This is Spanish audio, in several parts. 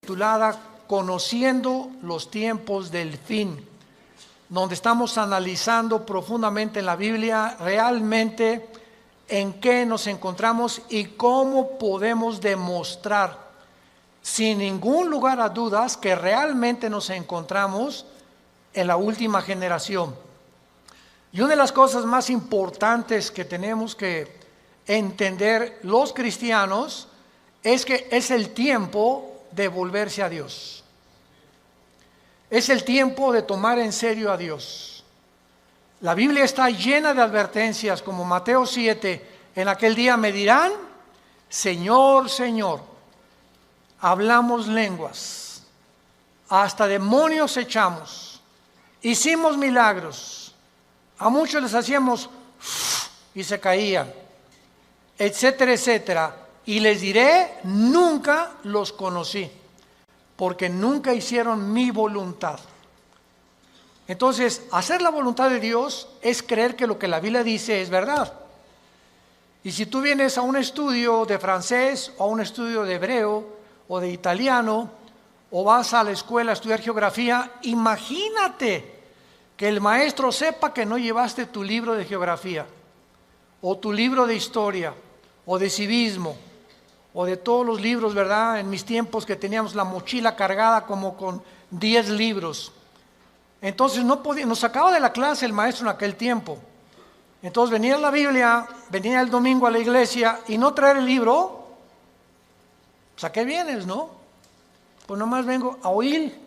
titulada Conociendo los tiempos del fin, donde estamos analizando profundamente en la Biblia realmente en qué nos encontramos y cómo podemos demostrar sin ningún lugar a dudas que realmente nos encontramos en la última generación. Y una de las cosas más importantes que tenemos que entender los cristianos es que es el tiempo de volverse a Dios. Es el tiempo de tomar en serio a Dios. La Biblia está llena de advertencias, como Mateo 7, en aquel día me dirán, Señor, Señor, hablamos lenguas, hasta demonios echamos, hicimos milagros, a muchos les hacíamos y se caían, etcétera, etcétera. Y les diré, nunca los conocí, porque nunca hicieron mi voluntad. Entonces, hacer la voluntad de Dios es creer que lo que la Biblia dice es verdad. Y si tú vienes a un estudio de francés o a un estudio de hebreo o de italiano, o vas a la escuela a estudiar geografía, imagínate que el maestro sepa que no llevaste tu libro de geografía, o tu libro de historia, o de civismo, o de todos los libros, ¿verdad? En mis tiempos que teníamos la mochila cargada como con 10 libros. Entonces nos sacaba de la clase el maestro en aquel tiempo. Entonces venía la Biblia, venía el domingo a la iglesia y no traer el libro. Pues ¿a qué vienes, no? Pues nomás vengo a oír,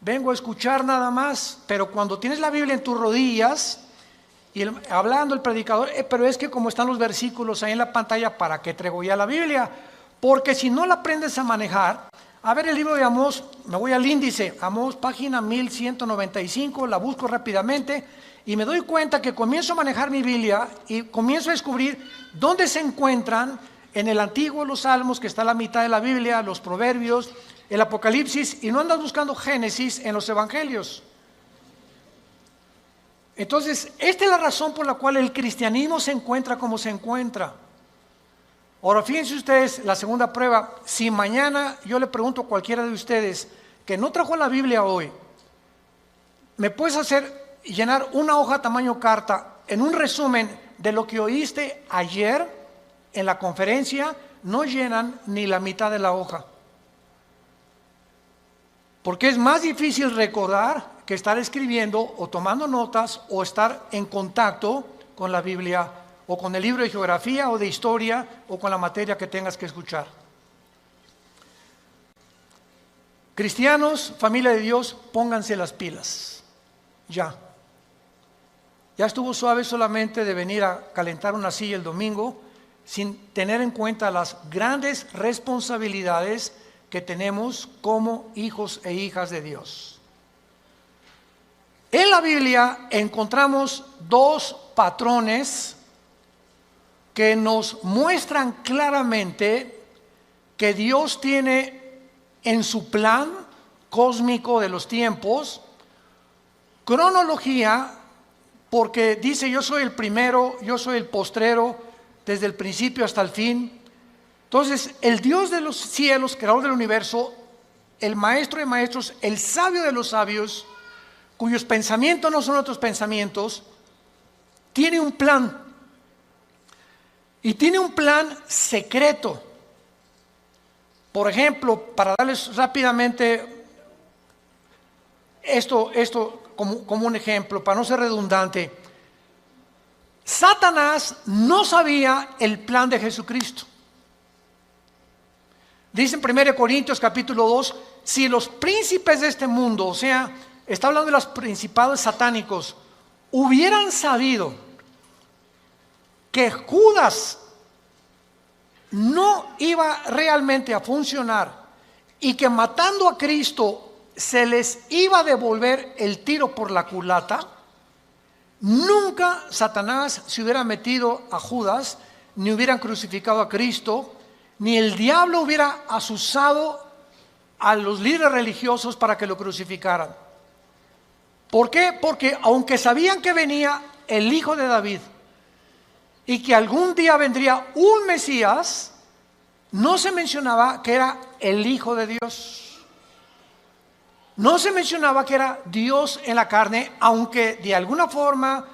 vengo a escuchar nada más. Pero cuando tienes la Biblia en tus rodillas y hablando el predicador, pero es que como están los versículos ahí en la pantalla, ¿para qué traigo ya la Biblia? Porque si no la aprendes a manejar, a ver el libro de Amós, me voy al índice, Amós página 1195, la busco rápidamente y me doy cuenta que comienzo a manejar mi Biblia y comienzo a descubrir dónde se encuentran en el Antiguo los Salmos, que está a la mitad de la Biblia, los Proverbios, el Apocalipsis, y no andas buscando Génesis en los Evangelios. Entonces, esta es la razón por la cual el cristianismo se encuentra como se encuentra. Ahora, fíjense ustedes, la segunda prueba, si mañana yo le pregunto a cualquiera de ustedes que no trajo la Biblia hoy, ¿me puedes llenar una hoja tamaño carta en un resumen de lo que oíste ayer en la conferencia? No llenan ni la mitad de la hoja. Porque es más difícil recordar que estar escribiendo o tomando notas o estar en contacto con la Biblia o con el libro de geografía o de historia o con la materia que tengas que escuchar. Cristianos, familia de Dios, pónganse las pilas. Ya estuvo suave solamente de venir a calentar una silla el domingo sin tener en cuenta las grandes responsabilidades que tenemos como hijos e hijas de Dios. En la Biblia encontramos dos patrones que nos muestran claramente que Dios tiene en su plan cósmico de los tiempos cronología, porque dice yo soy el primero, yo soy el postrero, desde el principio hasta el fin. Entonces el Dios de los cielos, creador del universo, el maestro de maestros, el sabio de los sabios, cuyos pensamientos no son otros pensamientos, tiene un plan. Y tiene un plan secreto. Por ejemplo, para darles rápidamente esto como un ejemplo, para no ser redundante, Satanás no sabía el plan de Jesucristo. Dice en 1 Corintios capítulo 2, si los príncipes de este mundo, o sea, está hablando de los principados satánicos, hubieran sabido que Judas no iba realmente a funcionar y que matando a Cristo se les iba a devolver el tiro por la culata, nunca Satanás se hubiera metido a Judas, ni hubieran crucificado a Cristo, ni el diablo hubiera asusado a los líderes religiosos para que lo crucificaran. ¿Por qué? Porque aunque sabían que venía el hijo de David y que algún día vendría un Mesías, no se mencionaba que era el Hijo de Dios. No se mencionaba que era Dios en la carne, aunque de alguna forma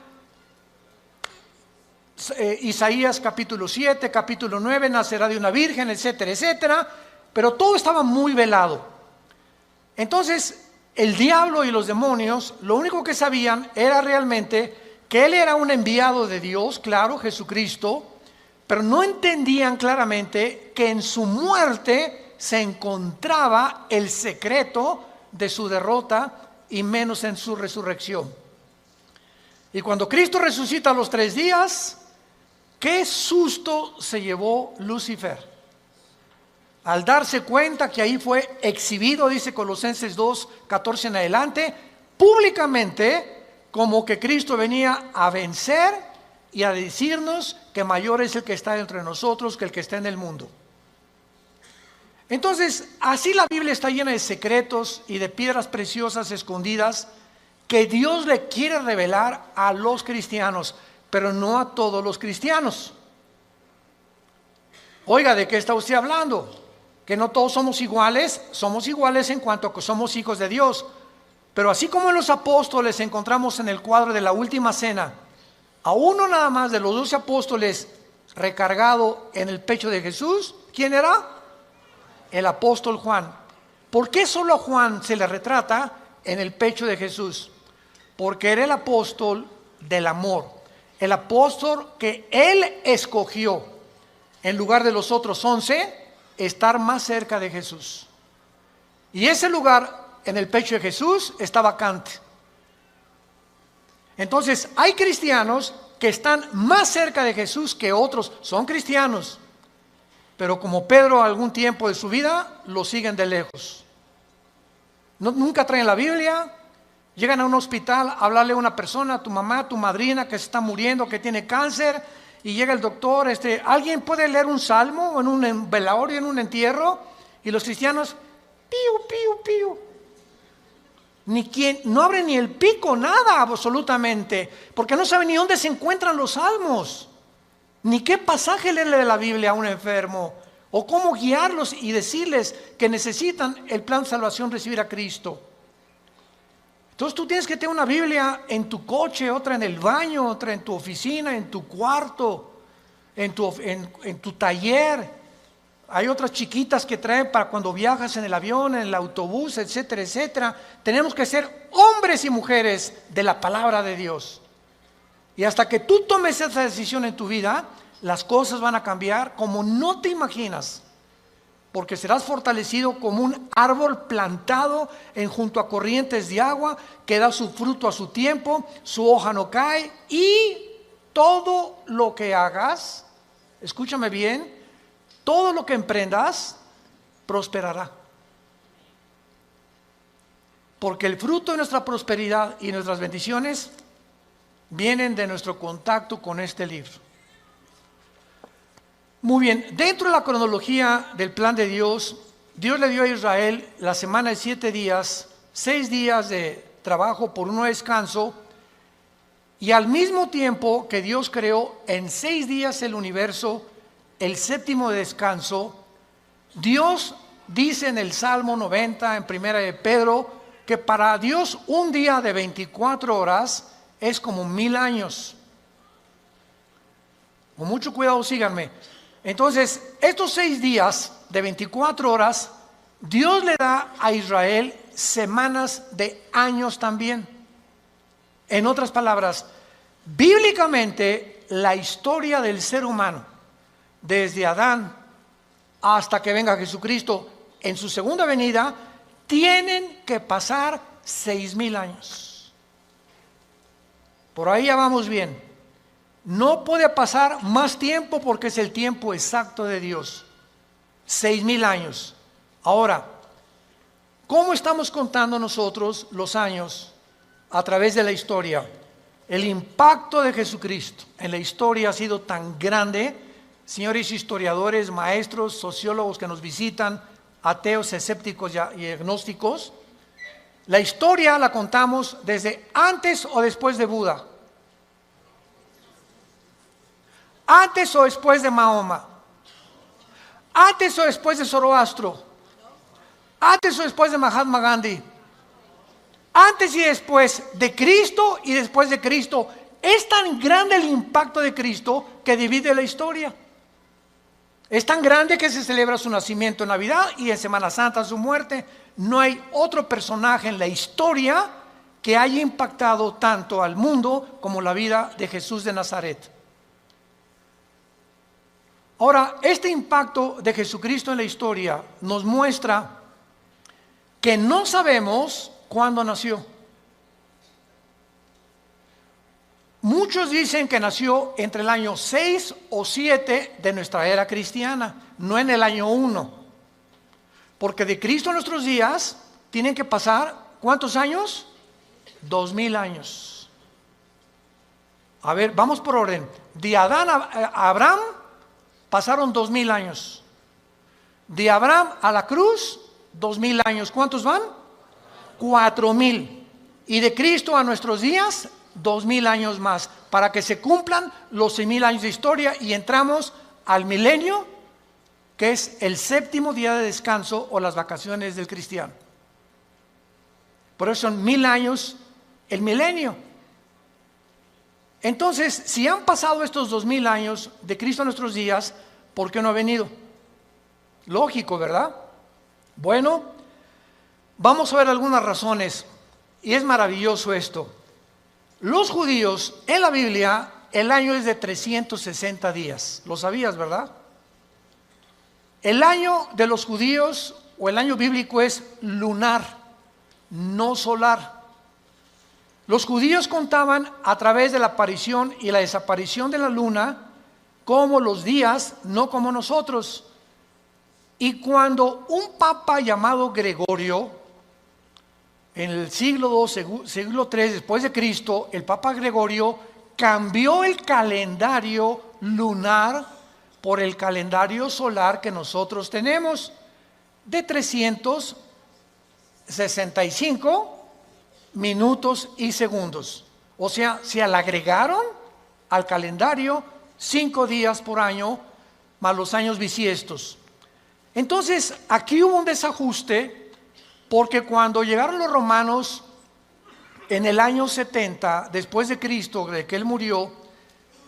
Isaías capítulo 7, capítulo 9, nacerá de una virgen, etcétera, etcétera, pero todo estaba muy velado. Entonces, el diablo y los demonios, lo único que sabían era realmente que él era un enviado de Dios, claro, Jesucristo, pero no entendían claramente que en su muerte se encontraba el secreto de su derrota y menos en su resurrección. Y cuando Cristo resucita a los 3 días, qué susto se llevó Lucifer al darse cuenta que ahí fue exhibido, dice Colosenses 2, 14 en adelante, públicamente, como que Cristo venía a vencer y a decirnos que mayor es el que está entre nosotros que el que está en el mundo. Entonces, así la Biblia está llena de secretos y de piedras preciosas escondidas que Dios le quiere revelar a los cristianos, pero no a todos los cristianos. Oiga, ¿de qué está usted hablando? Que no todos somos iguales en cuanto a que somos hijos de Dios. Pero así como en los apóstoles encontramos en el cuadro de la última cena a uno nada más de los 12 apóstoles recargado en el pecho de Jesús, ¿quién era? El apóstol Juan. ¿Por qué solo a Juan se le retrata en el pecho de Jesús? Porque era el apóstol del amor, el apóstol que él escogió en lugar de los otros 11 estar más cerca de Jesús. Y ese lugar en el pecho de Jesús está vacante. Entonces hay cristianos que están más cerca de Jesús que otros. Son cristianos, pero como Pedro algún tiempo de su vida lo siguen de lejos. Nunca traen la Biblia. Llegan a un hospital a hablarle a una persona, a tu mamá, a tu madrina que se está muriendo, que tiene cáncer. Y llega el doctor, ¿alguien puede leer un salmo en un velorio, en un entierro? Y los cristianos, piu, piu, piu. No abren ni el pico, nada absolutamente, porque no saben ni dónde se encuentran los salmos, ni qué pasaje leerle de la Biblia a un enfermo, o cómo guiarlos y decirles que necesitan el plan de salvación, recibir a Cristo. Entonces tú tienes que tener una Biblia en tu coche, otra en el baño, otra en tu oficina, en tu cuarto, en tu taller. Hay otras chiquitas que traen para cuando viajas en el avión, en el autobús, etcétera, etcétera. Tenemos que ser hombres y mujeres de la palabra de Dios. Y hasta que tú tomes esa decisión en tu vida, las cosas van a cambiar como no te imaginas. Porque serás fortalecido como un árbol plantado junto a corrientes de agua, que da su fruto a su tiempo, su hoja no cae, y todo lo que hagas, escúchame bien, todo lo que emprendas, prosperará. Porque el fruto de nuestra prosperidad y nuestras bendiciones vienen de nuestro contacto con este libro. Muy bien, dentro de la cronología del plan de Dios, Dios le dio a Israel la semana de 7 días, 6 días de trabajo por uno de descanso, y al mismo tiempo que Dios creó en 6 días el universo, el 7º de descanso, Dios dice en el Salmo 90, en primera de Pedro, que para Dios un día de 24 horas es como 1000 años. Con mucho cuidado, síganme. Entonces, estos 6 días de 24 horas, Dios le da a Israel semanas de años también. En otras palabras, bíblicamente, la historia del ser humano, desde Adán hasta que venga Jesucristo en su segunda venida, tienen que pasar 6000 años. Por ahí ya vamos bien. No puede pasar más tiempo porque es el tiempo exacto de Dios. 6000 años. Ahora, ¿cómo estamos contando nosotros los años a través de la historia? El impacto de Jesucristo en la historia ha sido tan grande, señores historiadores, maestros, sociólogos que nos visitan, ateos, escépticos y agnósticos. La historia la contamos desde antes o después de Buda. Antes o después de Mahoma, ¿Antes o después de Zoroastro? ¿Antes o después de Mahatma Gandhi? Antes y después de Cristo y después de Cristo. Es tan grande el impacto de Cristo que divide la historia. Es tan grande que se celebra su nacimiento en Navidad y en Semana Santa su muerte. No hay otro personaje en la historia que haya impactado tanto al mundo como la vida de Jesús de Nazaret. Ahora, este impacto de Jesucristo en la historia nos muestra que no sabemos cuándo nació. Muchos dicen que nació entre el año 6 o 7 de nuestra era cristiana, no en el año 1. Porque de Cristo a nuestros días tienen que pasar, ¿cuántos años? 2000 años. A ver, vamos por orden. De Adán a Abraham pasaron 2000 años. De Abraham a la cruz, 2000 años. ¿Cuántos van? 4000. Y de Cristo a nuestros días, 2000 años más, para que se cumplan los 6000 años de historia y entramos al milenio, que es el séptimo día de descanso o las vacaciones del cristiano. Por eso son 1000 años el milenio. Entonces, si han pasado estos 2000 años de Cristo a nuestros días, ¿por qué no ha venido? Lógico, ¿verdad? Bueno, vamos a ver algunas razones, y es maravilloso esto. Los judíos, en la Biblia, el año es de 360 días. ¿Lo sabías, verdad? El año de los judíos, o el año bíblico, es lunar, no solar. Los judíos contaban a través de la aparición y la desaparición de la luna como los días, no como nosotros. Y cuando un papa llamado Gregorio, en el siglo II, siglo III después de Cristo, el papa Gregorio cambió el calendario lunar por el calendario solar que nosotros tenemos, de 365 minutos y segundos. O sea, se le agregaron al calendario 5 días por año, más los años bisiestos. Entonces, aquí hubo un desajuste, porque cuando llegaron los romanos en el año 70 después de Cristo, de que él murió,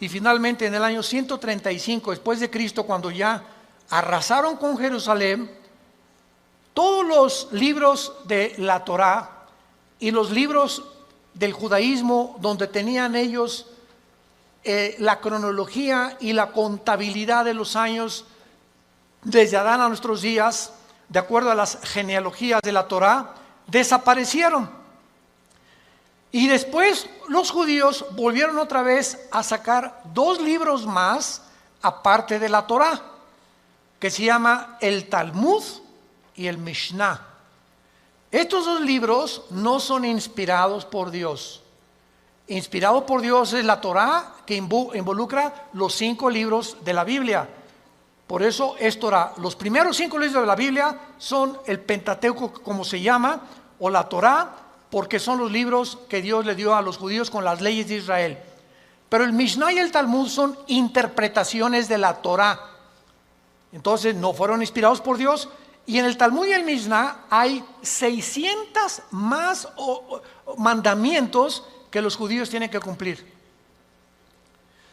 y finalmente en el año 135 después de Cristo, cuando ya arrasaron con Jerusalén, todos los libros de la Torá y los libros del judaísmo, donde tenían ellos la cronología y la contabilidad de los años desde Adán a nuestros días, de acuerdo a las genealogías de la Torá, desaparecieron. Y después los judíos volvieron otra vez a sacar 2 libros más, aparte de la Torá, que se llama el Talmud y el Mishnah. Estos 2 libros no son inspirados por Dios. Inspirado por Dios es la Torá, que involucra los 5 libros de la Biblia. Por eso es Torá. Los primeros 5 libros de la Biblia son el Pentateuco, como se llama, o la Torá, porque son los libros que Dios le dio a los judíos con las leyes de Israel. Pero el Mishnah y el Talmud son interpretaciones de la Torá. Entonces no fueron inspirados por Dios. Y en el Talmud y el Mishnah hay 600 más mandamientos que los judíos tienen que cumplir.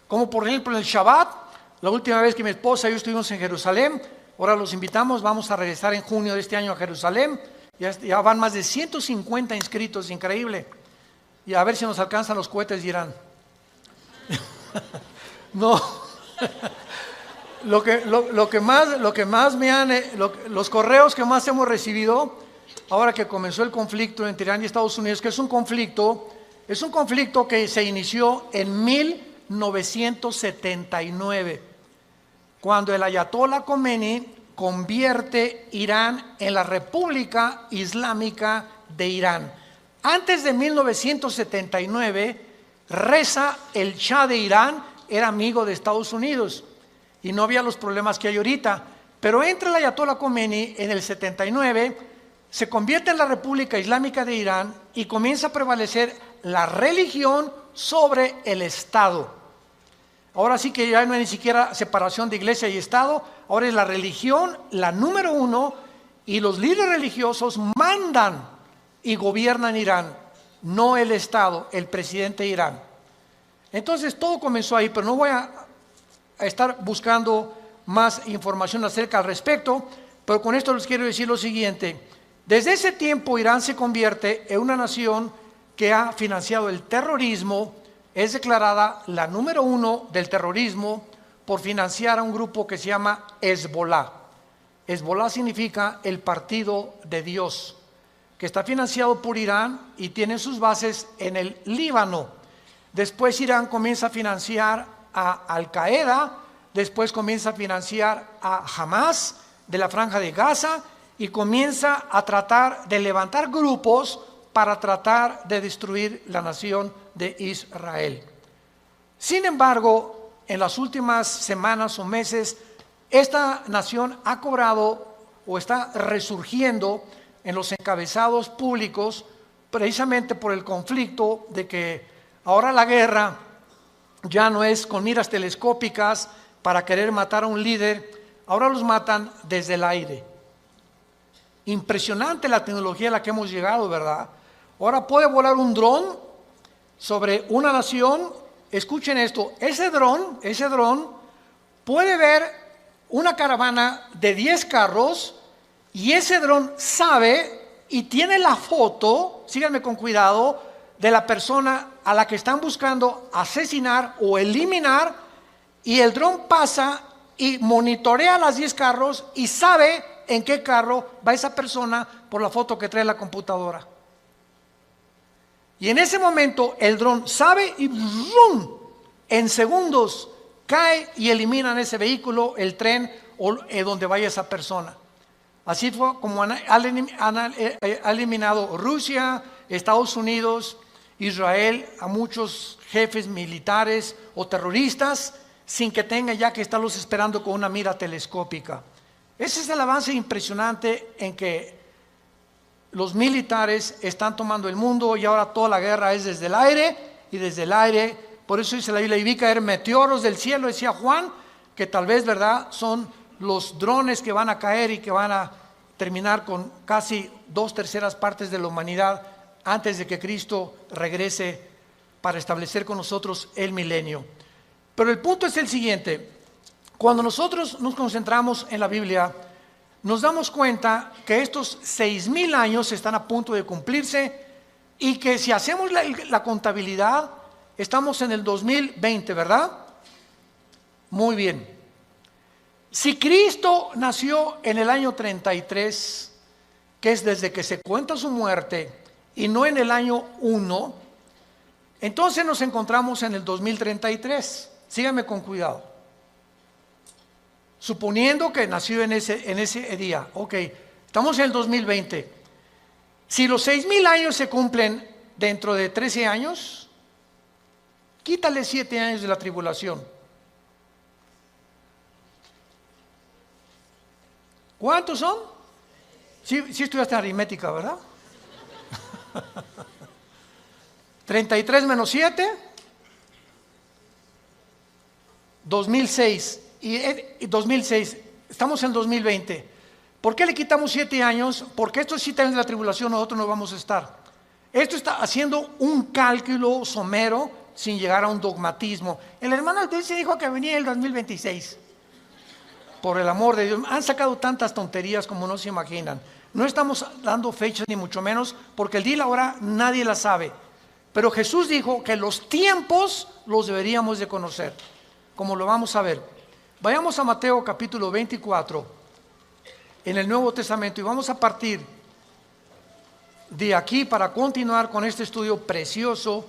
Como por ejemplo en el Shabbat. La última vez que mi esposa y yo estuvimos en Jerusalén, ahora los invitamos, vamos a regresar en junio de este año a Jerusalén. Ya van más de 150 inscritos, increíble. Y a ver si nos alcanzan los cohetes de Irán. No. Los correos que más hemos recibido, ahora que comenzó el conflicto entre Irán y Estados Unidos, que es un conflicto que se inició en 1979, cuando el Ayatollah Khomeini convierte Irán en la República Islámica de Irán. Antes de 1979, Reza, el Shah de Irán, era amigo de Estados Unidos y no había los problemas que hay ahorita. Pero entra el Ayatollah Khomeini en el 79, se convierte en la República Islámica de Irán y comienza a prevalecer la religión sobre el Estado. Ahora sí que ya no hay ni siquiera separación de iglesia y Estado, ahora es la religión la número uno y los líderes religiosos mandan y gobiernan Irán, no el Estado, el presidente de Irán. Entonces todo comenzó ahí, pero no voy a estar buscando más información acerca al respecto, pero con esto les quiero decir lo siguiente. Desde ese tiempo Irán se convierte en una nación que ha financiado el terrorismo, es declarada la número uno del terrorismo por financiar a un grupo que se llama Hezbollah. Hezbollah significa el partido de Dios, que está financiado por Irán y tiene sus bases en el Líbano. Después Irán comienza a financiar a Al Qaeda, después comienza a financiar a Hamas de la Franja de Gaza y comienza a tratar de levantar grupos para tratar de destruir la nación de Israel. Sin embargo, en las últimas semanas o meses, esta nación ha cobrado o está resurgiendo en los encabezados públicos precisamente por el conflicto de que ahora la guerra ya no es con miras telescópicas para querer matar a un líder, ahora los matan desde el aire. Impresionante la tecnología a la que hemos llegado, ¿verdad? Ahora puede volar un dron sobre una nación. Escuchen esto, ese dron puede ver una caravana de 10 carros y ese dron sabe y tiene la foto, síganme con cuidado, de la persona a la que están buscando asesinar o eliminar, y el dron pasa y monitorea las 10 carros y sabe en qué carro va esa persona por la foto que trae la computadora. Y en ese momento el dron sabe y ¡rum! En segundos cae y eliminan ese vehículo, el tren o donde vaya esa persona. Así fue como ha eliminado Rusia, Estados Unidos, Israel a muchos jefes militares o terroristas sin que tengan ya que estarlos esperando con una mira telescópica. Ese es el avance impresionante en que los militares están tomando el mundo y ahora toda la guerra es desde el aire y desde el aire. Por eso dice la Biblia, y vi caer meteoros del cielo, decía Juan, que tal vez, ¿verdad?, son los drones que van a caer y que van a terminar con casi 2/3 partes de la humanidad antes de que Cristo regrese para establecer con nosotros el milenio. Pero el punto es el siguiente: cuando nosotros nos concentramos en la Biblia, nos damos cuenta que estos 6,000 años están a punto de cumplirse y que si hacemos la contabilidad, estamos en el 2020, ¿verdad? Muy bien. Si Cristo nació en el año 33, que es desde que se cuenta su muerte, y no en el año 1, entonces nos encontramos en el 2033. Síganme con cuidado. Suponiendo que nació en ese día, ok, estamos en el 2020. Si los 6,000 años se cumplen dentro de 13 años, quítale 7 años de la tribulación. ¿Cuántos son? Sí estudiaste aritmética, ¿verdad? 33 menos 7, 2006. Y 2006, estamos en 2020. ¿Por qué le quitamos 7 años? Porque estos 7 años de la tribulación nosotros no vamos a estar. Esto está haciendo un cálculo somero sin llegar a un dogmatismo. El hermano se dijo que venía el 2026. Por el amor de Dios, han sacado tantas tonterías como no se imaginan. No estamos dando fechas ni mucho menos, porque el día y la hora nadie la sabe. Pero Jesús dijo que los tiempos los deberíamos de conocer, como lo vamos a ver. Vayamos a Mateo capítulo 24, en el Nuevo Testamento, y vamos a partir de aquí para continuar con este estudio precioso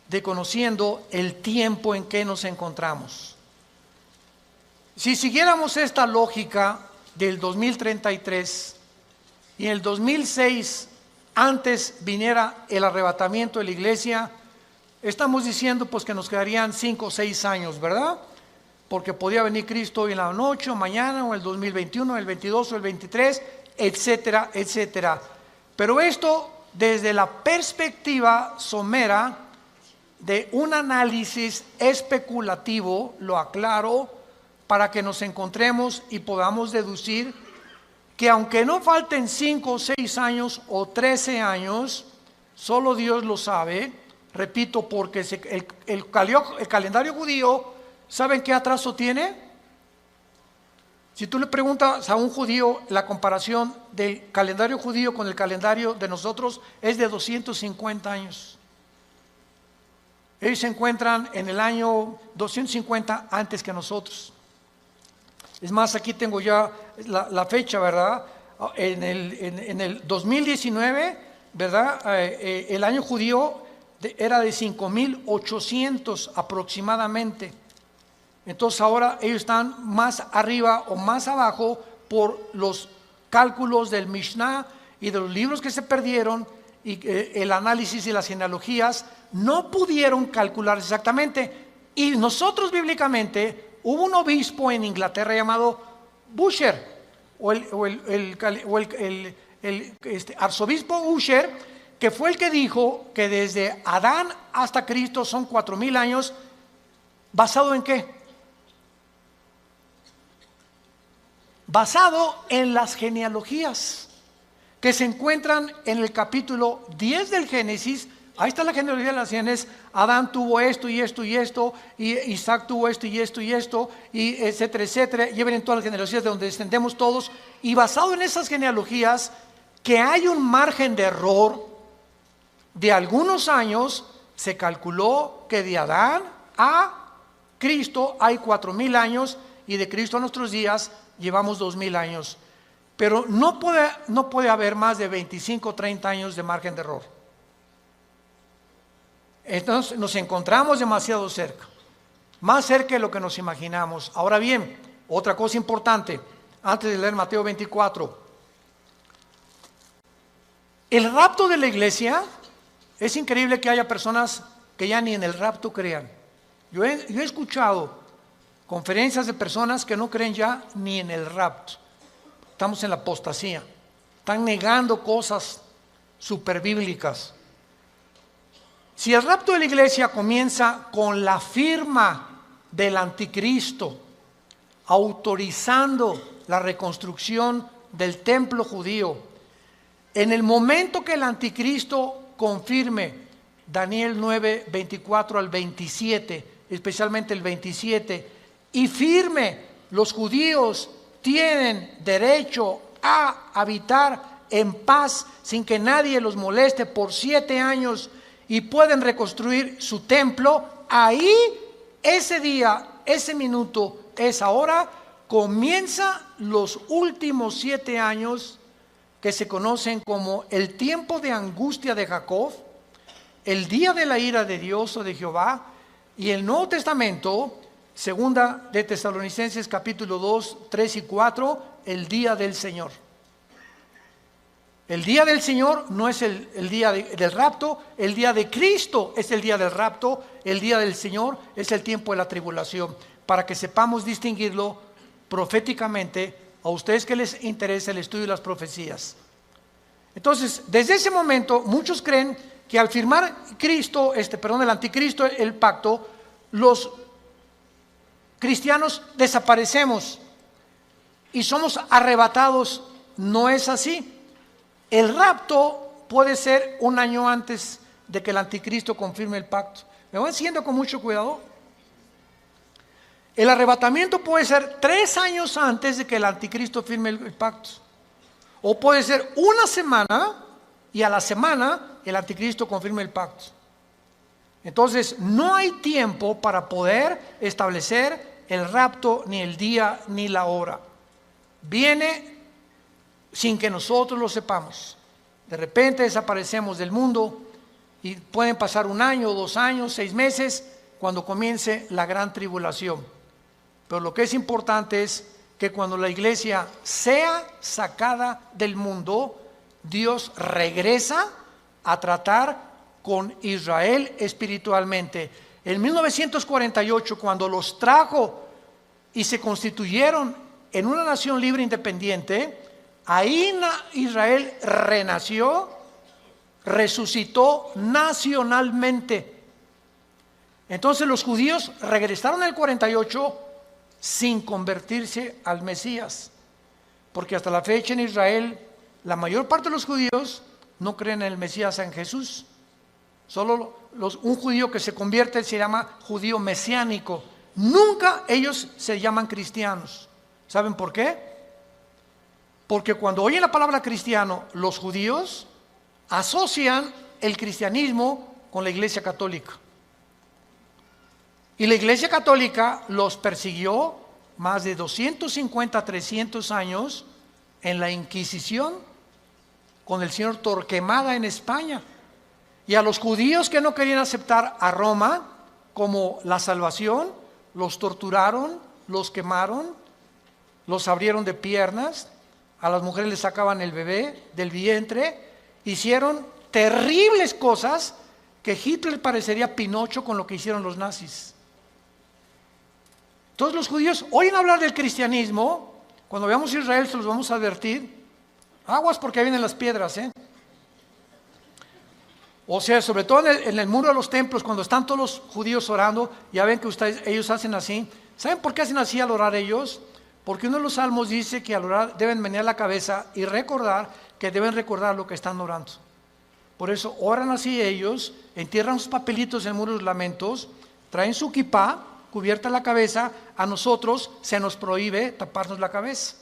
de conociendo el tiempo en que nos encontramos. Si siguiéramos esta lógica del 2033 y en el 2006 antes viniera el arrebatamiento de la iglesia, estamos diciendo pues que nos quedarían 5 o 6 años, ¿verdad? Porque podía venir Cristo hoy en la noche o mañana o el 2021, el 22 o el 23, etcétera, etcétera. Pero esto desde la perspectiva somera de un análisis especulativo, lo aclaro, para que nos encontremos y podamos deducir que aunque no falten 5 o 6 años o 13 años, solo Dios lo sabe, repito, porque el calendario judío, ¿saben qué atraso tiene? Si tú le preguntas a un judío, la comparación del calendario judío con el calendario de nosotros es de 250 años. Ellos se encuentran en el año 250 antes que nosotros. Es más, aquí tengo ya la fecha, ¿verdad? En el 2019, ¿verdad? El año judío era de 5,800 aproximadamente. Entonces ahora ellos están más arriba o más abajo por los cálculos del Mishnah y de los libros que se perdieron, y el análisis y las genealogías no pudieron calcular exactamente. Y nosotros bíblicamente, hubo un obispo en Inglaterra llamado Busher, arzobispo Usher, que fue el que dijo que desde Adán hasta Cristo son 4,000 años. ¿Basado en qué? Basado en las genealogías que se encuentran en el capítulo 10 del Génesis. Ahí está la genealogía de las genes. Adán tuvo esto y esto y esto, y Isaac tuvo esto y esto y esto, y etcétera, etcétera. Lleven en todas las genealogías de donde descendemos todos. Y basado en esas genealogías, que hay un margen de error de algunos años, se calculó que de Adán a Cristo hay 4,000 años, y de Cristo a nuestros días llevamos 2,000 años. Pero no puede haber más de 25 o 30 años de margen de error. Entonces nos encontramos demasiado cerca, más cerca de lo que nos imaginamos. Ahora bien, otra cosa importante, antes de leer Mateo 24. El rapto de la iglesia, es increíble que haya personas que ya ni en el rapto crean. Yo he escuchado conferencias de personas que no creen ya ni en el rapto. Estamos en la apostasía. Están negando cosas superbíblicas. Si el rapto de la iglesia comienza con la firma del anticristo, autorizando la reconstrucción del templo judío, en el momento que el anticristo confirme Daniel 9, 24 al 27, especialmente el 27, y firme, los judíos tienen derecho a habitar en paz sin que nadie los moleste por 7 años, y pueden reconstruir su templo. Ahí, ese día, ese minuto, esa hora, comienza los últimos 7 años que se conocen como el tiempo de angustia de Jacob, el día de la ira de Dios o de Jehová. Y el Nuevo Testamento, segunda de Tesalonicenses capítulo 2, 3 y 4, el día del Señor. El día del Señor no es el día del rapto, el día de Cristo es el día del rapto, el día del Señor es el tiempo de la tribulación, para que sepamos distinguirlo proféticamente a ustedes que les interesa el estudio de las profecías. Entonces, desde ese momento, muchos creen que al firmar el anticristo, el pacto, los cristianos desaparecemos y somos arrebatados. No es así. El rapto puede ser 1 año antes de que el anticristo confirme el pacto. ¿Me van siguiendo con mucho cuidado? El arrebatamiento puede ser 3 años antes de que el anticristo firme el pacto. O puede ser 1 semana y a la semana el anticristo confirme el pacto. Entonces no hay tiempo para poder establecer el rapto, ni el día ni la hora. Viene sin que nosotros lo sepamos. De repente desaparecemos del mundo y pueden pasar 1 año, 2 años, 6 meses cuando comience la gran tribulación. Pero lo que es importante es que cuando la iglesia sea sacada del mundo, Dios regresa a tratar con Israel espiritualmente. En 1948, cuando los trajo y se constituyeron en una nación libre e independiente, ahí Israel renació, resucitó nacionalmente. Entonces los judíos regresaron en el 48 sin convertirse al Mesías. Porque hasta la fecha en Israel, la mayor parte de los judíos no creen en el Mesías, en Jesús. Solo un judío que se convierte se llama judío mesiánico. Nunca ellos se llaman cristianos. ¿Saben por qué? Porque cuando oyen la palabra cristiano, los judíos asocian el cristianismo con la Iglesia Católica. Y la Iglesia Católica los persiguió más de 250, 300 años en la Inquisición con el señor Torquemada en España. Y a los judíos que no querían aceptar a Roma como la salvación, los torturaron, los quemaron, los abrieron de piernas, a las mujeres les sacaban el bebé del vientre, hicieron terribles cosas que Hitler parecería Pinocho con lo que hicieron los nazis. Todos los judíos oyen hablar del cristianismo. Cuando veamos Israel se los vamos a advertir. Aguas porque ahí vienen las piedras, O sea, sobre todo en el muro de los templos, cuando están todos los judíos orando, ya ven que ellos hacen así. ¿Saben por qué hacen así al orar ellos? Porque uno de los salmos dice que al orar deben menear la cabeza y recordar que deben recordar lo que están orando. Por eso oran así ellos, entierran sus papelitos en el muro de los lamentos, traen su kipá, cubierta la cabeza. A nosotros se nos prohíbe taparnos la cabeza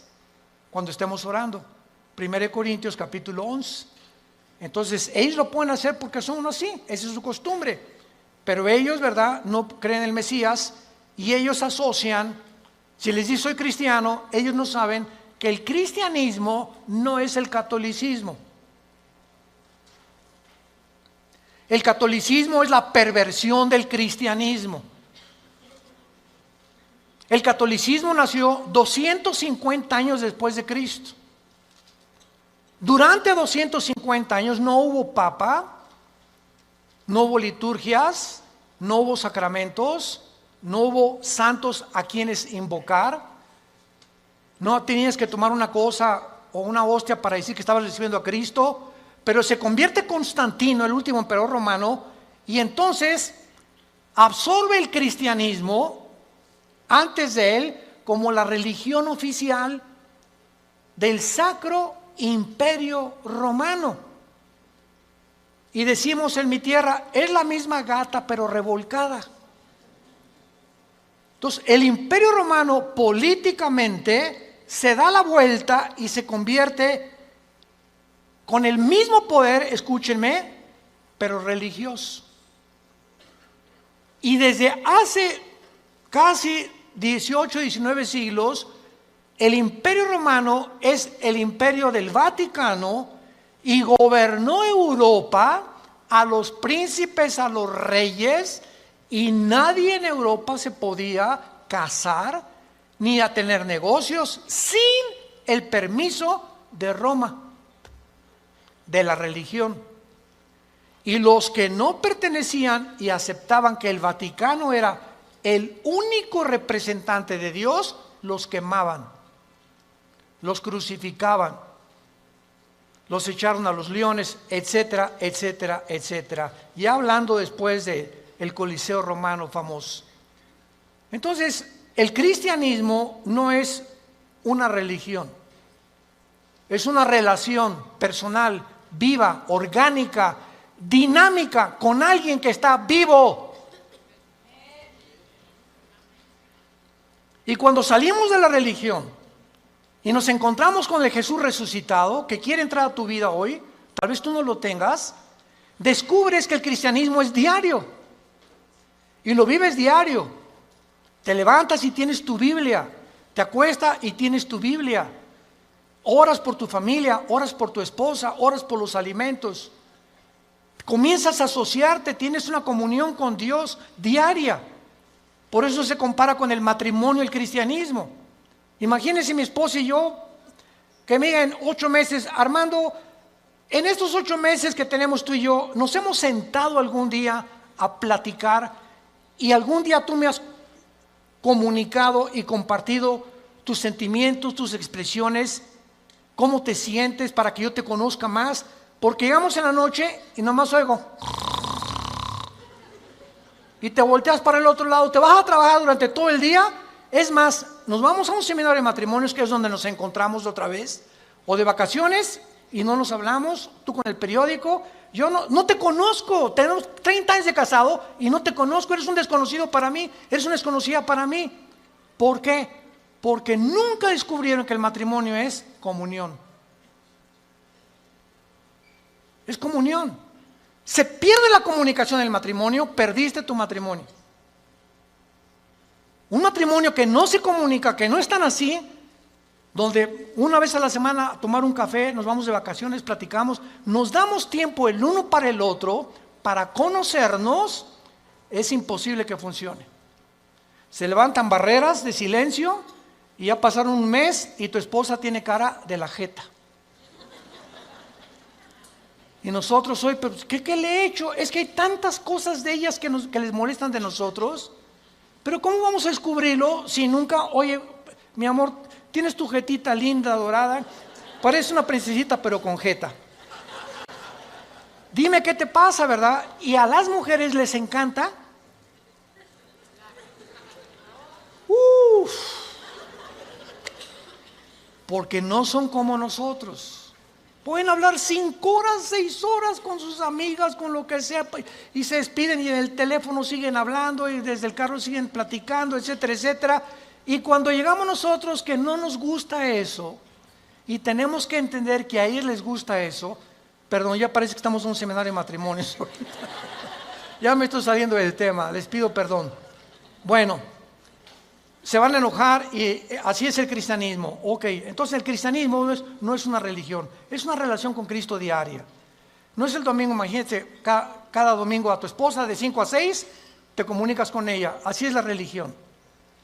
cuando estemos orando. 1 Corintios capítulo 11. Entonces ellos lo pueden hacer porque son así, esa es su costumbre. Pero ellos, ¿verdad?, no creen en el Mesías y ellos asocian, si les dice soy cristiano, ellos no saben que el cristianismo no es el catolicismo. El catolicismo es la perversión del cristianismo. El catolicismo nació 250 años después de Cristo. Durante 250 años no hubo papa, no hubo liturgias, no hubo sacramentos, no hubo santos a quienes invocar. No tenías que tomar una cosa o una hostia para decir que estabas recibiendo a Cristo. Pero se convierte Constantino, el último emperador romano, y entonces absorbe el cristianismo antes de él como la religión oficial del Sacro Imperio Romano. Y decimos en mi tierra, es la misma gata pero revolcada. Entonces el Imperio Romano políticamente se da la vuelta y se convierte con el mismo poder, escúchenme, pero religioso. Y desde hace casi 18, 19 siglos, el Imperio Romano es el imperio del Vaticano y gobernó Europa, a los príncipes, a los reyes, y nadie en Europa se podía casar ni a tener negocios sin el permiso de Roma, de la religión. Y los que no pertenecían y aceptaban que el Vaticano era el único representante de Dios, los quemaban, los crucificaban, los echaron a los leones, etcétera, etcétera, etcétera. Ya hablando después del Coliseo romano famoso. Entonces, el cristianismo no es una religión, es una relación personal, viva, orgánica, dinámica, con alguien que está vivo. Y cuando salimos de la religión y nos encontramos con el Jesús resucitado que quiere entrar a tu vida hoy, tal vez tú no lo tengas, descubres que el cristianismo es diario y lo vives diario. Te levantas y tienes tu Biblia, te acuestas y tienes tu Biblia, oras por tu familia, oras por tu esposa, oras por los alimentos, comienzas a asociarte, tienes una comunión con Dios diaria. Por eso se compara con el matrimonio el cristianismo. Imagínense mi esposa y yo, que me digan 8 meses, Armando, en estos 8 meses que tenemos tú y yo, nos hemos sentado algún día a platicar y algún día tú me has comunicado y compartido tus sentimientos, tus expresiones, cómo te sientes para que yo te conozca más, porque llegamos en la noche y nomás oigo y te volteas para el otro lado, te vas a trabajar durante todo el día Es más, nos vamos a un seminario de matrimonios, que es donde nos encontramos otra vez, o de vacaciones y no nos hablamos, tú con el periódico. Yo no te conozco, tenemos 30 años de casado y no te conozco, eres un desconocido para mí, eres una desconocida para mí. ¿Por qué? Porque nunca descubrieron que el matrimonio es comunión. Es comunión. Se pierde la comunicación en el matrimonio, perdiste tu matrimonio. Un matrimonio que no se comunica, que no es tan así, donde una vez a la semana a tomar un café, nos vamos de vacaciones, platicamos, nos damos tiempo el uno para el otro, para conocernos, es imposible que funcione. Se levantan barreras de silencio y ya pasaron un mes y tu esposa tiene cara de la jeta. Y nosotros hoy, ¿qué le he hecho? Es que hay tantas cosas de ellas que les molestan de nosotros. Pero ¿cómo vamos a descubrirlo si nunca, oye, mi amor, tienes tu jetita linda, dorada, parece una princesita pero con jeta? Dime qué te pasa, ¿verdad? Y a las mujeres les encanta. Porque no son como nosotros. Pueden hablar 5 horas, 6 horas con sus amigas, con lo que sea, y se despiden y en el teléfono siguen hablando y desde el carro siguen platicando, etcétera, etcétera. Y cuando llegamos nosotros que no nos gusta eso, y tenemos que entender que a ellos les gusta eso, perdón, ya parece que estamos en un seminario de matrimonios. Ya me estoy saliendo del tema, les pido perdón. Bueno, se van a enojar y así es el cristianismo. Ok, entonces el cristianismo no es una religión, es una relación con Cristo diaria. No es el domingo, imagínate, cada domingo a tu esposa de 5 a 6 te comunicas con ella. Así es la religión.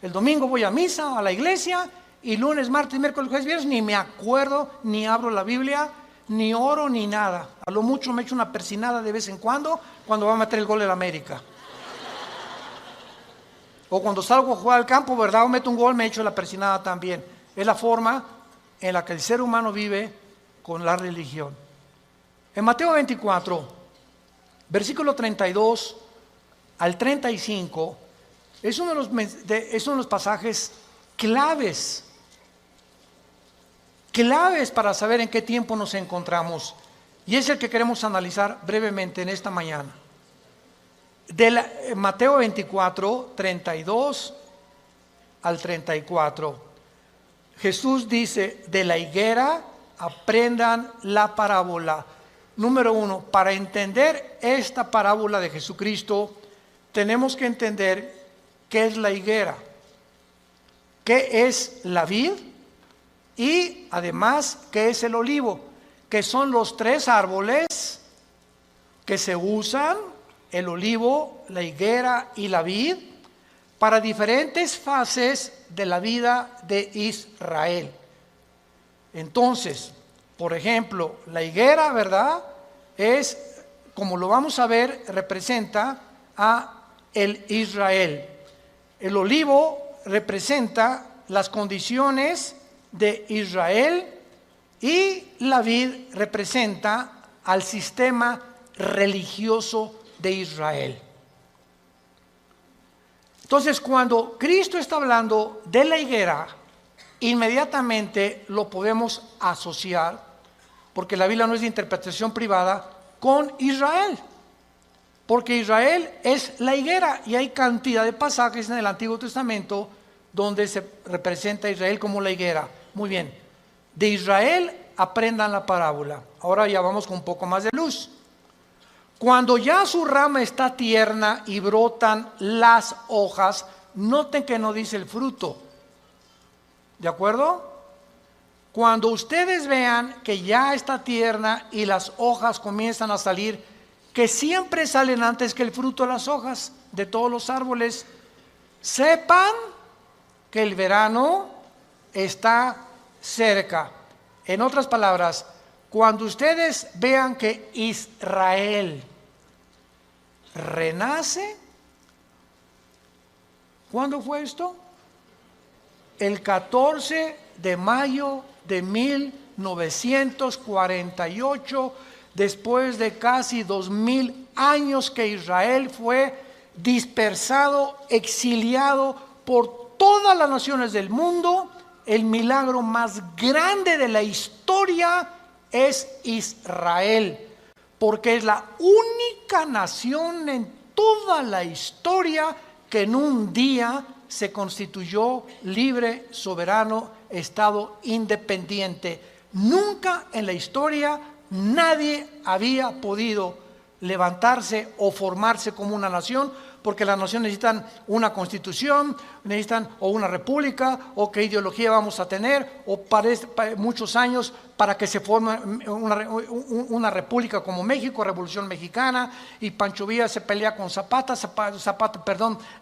El domingo voy a misa, a la iglesia, y lunes, martes, miércoles, jueves, viernes ni me acuerdo, ni abro la Biblia, ni oro, ni nada. A lo mucho me echo una persinada de vez en cuando va a meter el gol en América. O cuando salgo a jugar al campo, ¿verdad? O meto un gol, me echo la persinada también. Es la forma en la que el ser humano vive con la religión. En Mateo 24, versículo 32 al 35, es uno de los pasajes claves para saber en qué tiempo nos encontramos. Y es el que queremos analizar brevemente en esta mañana. Mateo 24, 32 al 34. Jesús dice, de la higuera aprendan la parábola. Número 1, para entender esta parábola de Jesucristo, tenemos que entender qué es la higuera, qué es la vid y además qué es el olivo, que son los 3 árboles que se usan, el olivo, la higuera y la vid, para diferentes fases de la vida de Israel. Entonces, por ejemplo, la higuera, ¿verdad? Es, como lo vamos a ver, representa a el Israel. El olivo representa las condiciones de Israel y la vid representa al sistema religioso de Israel. Entonces, cuando Cristo está hablando de la higuera, inmediatamente lo podemos asociar, porque la Biblia no es de interpretación privada, con Israel. Porque Israel es la higuera y hay cantidad de pasajes en el Antiguo Testamento donde se representa a Israel como la higuera. Muy bien, de Israel aprendan la parábola. Ahora ya vamos con un poco más de luz. Cuando ya su rama está tierna y brotan las hojas, noten que no dice el fruto. ¿De acuerdo? Cuando ustedes vean que ya está tierna y las hojas comienzan a salir, que siempre salen antes que el fruto de las hojas de todos los árboles, sepan que el verano está cerca. En otras palabras, cuando ustedes vean que Israel renace, ¿cuándo fue esto? El 14 de mayo de 1948, después de casi 2000 años que Israel fue dispersado, exiliado por todas las naciones del mundo, el milagro más grande de la historia es Israel, porque es la única nación en toda la historia que en un día se constituyó libre, soberano, estado independiente. Nunca en la historia nadie había podido levantarse o formarse como una nación, porque las naciones necesitan una constitución, necesitan o una república, o qué ideología vamos a tener, o para muchos años para que se forme una república como México, Revolución Mexicana, y Pancho Villa se pelea con Zapata,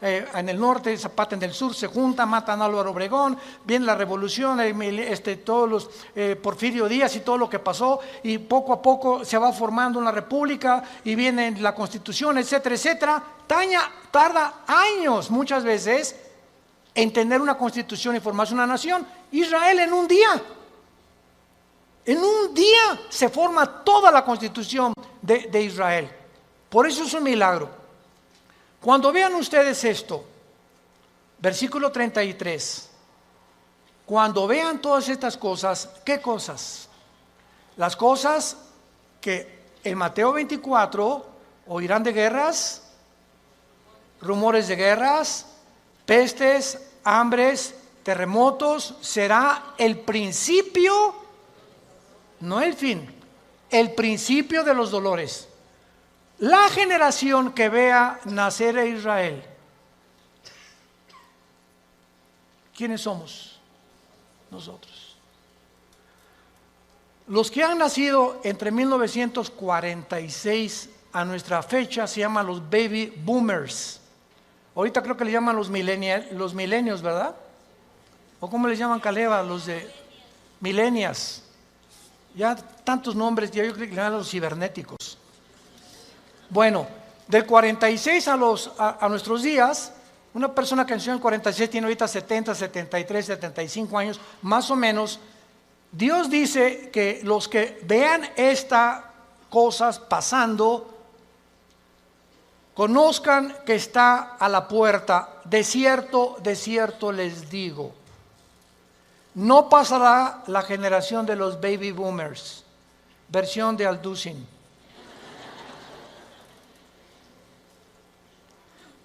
en el norte, Zapata en el sur, se junta, matan a Álvaro Obregón, viene la revolución, todos los Porfirio Díaz y todo lo que pasó, y poco a poco se va formando una república, y viene la constitución, etcétera, etcétera. Tarda años muchas veces en tener una constitución y formarse una nación. Israel en un día se forma toda la constitución de Israel. Por eso es un milagro. Cuando vean ustedes esto, versículo 33, cuando vean todas estas cosas, ¿qué cosas? Las cosas que en Mateo 24 oirán de guerras, rumores de guerras, pestes, hambres, terremotos. Será el principio, no el fin, el principio de los dolores. La generación que vea nacer a Israel, ¿quiénes somos? Nosotros. Los que han nacido entre 1946 a nuestra fecha se llaman los baby boomers. Ahorita creo que le llaman los millennials, ¿verdad? ¿O cómo les llaman, Caleva? Los de millennials. Ya tantos nombres, ya yo creo que le llaman los cibernéticos. Bueno, del 46 a nuestros días, una persona que nació en el 46 tiene ahorita 70, 73, 75 años, más o menos. Dios dice que los que vean estas cosas pasando, conozcan que está a la puerta. De cierto les digo, no pasará la generación de los baby boomers. Versión de Alducin.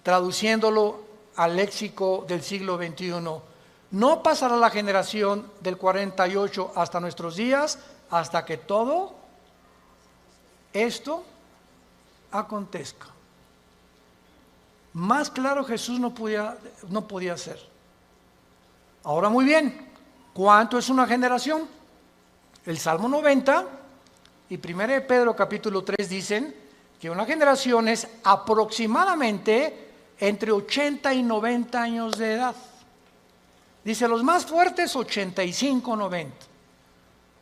Traduciéndolo al léxico del siglo XXI, no pasará la generación del 48 hasta nuestros días, hasta que todo esto acontezca. Más claro Jesús no podía ser. Ahora muy bien, ¿cuánto es una generación? El Salmo 90 y 1 de Pedro capítulo 3 dicen que una generación es aproximadamente entre 80 y 90 años de edad. Dice los más fuertes 85, 90.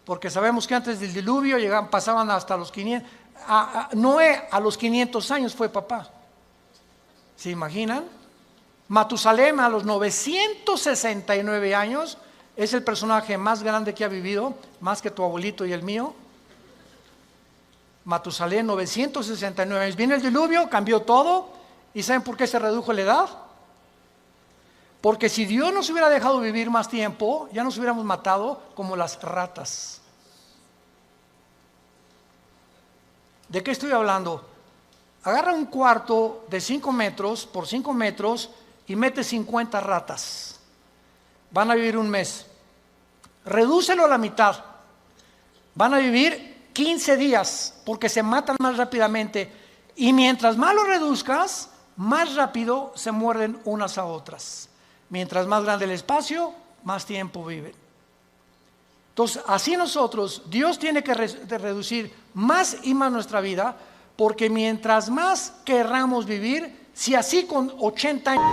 Porque sabemos que antes del diluvio pasaban hasta los 500. Noé a los 500 años fue papá. ¿Se imaginan? Matusalem a los 969 años es el personaje más grande que ha vivido, más que tu abuelito y el mío. Matusalem, 969 años. Viene el diluvio, cambió todo. ¿Y saben por qué se redujo la edad? Porque si Dios nos hubiera dejado vivir más tiempo, ya nos hubiéramos matado como las ratas. ¿De qué estoy hablando? Agarra un cuarto de 5 metros por 5 metros y mete 50 ratas. Van a vivir un mes. Redúcelo a la mitad. Van a vivir 15 días porque se matan más rápidamente. Y mientras más lo reduzcas, más rápido se muerden unas a otras. Mientras más grande el espacio, más tiempo viven. Entonces, así nosotros, Dios tiene que reducir más y más nuestra vida, porque mientras más querramos vivir, si así con 80 años...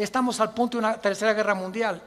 estamos al punto de una tercera guerra mundial.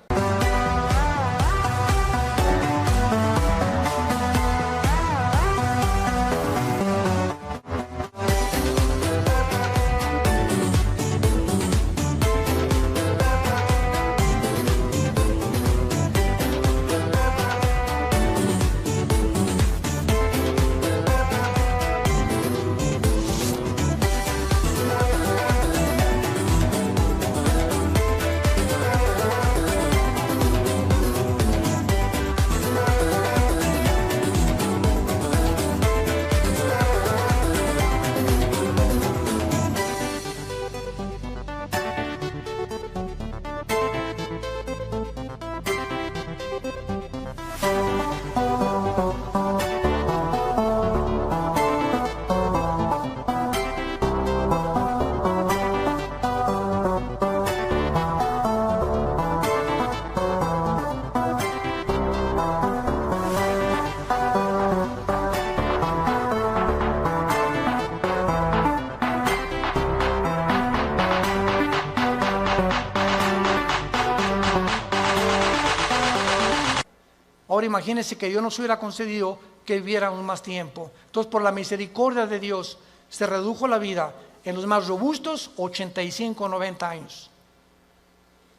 Ahora imagínense que Dios nos hubiera concedido que viviéramos más tiempo. Entonces, por la misericordia de Dios, se redujo la vida en los más robustos, 85, 90 años.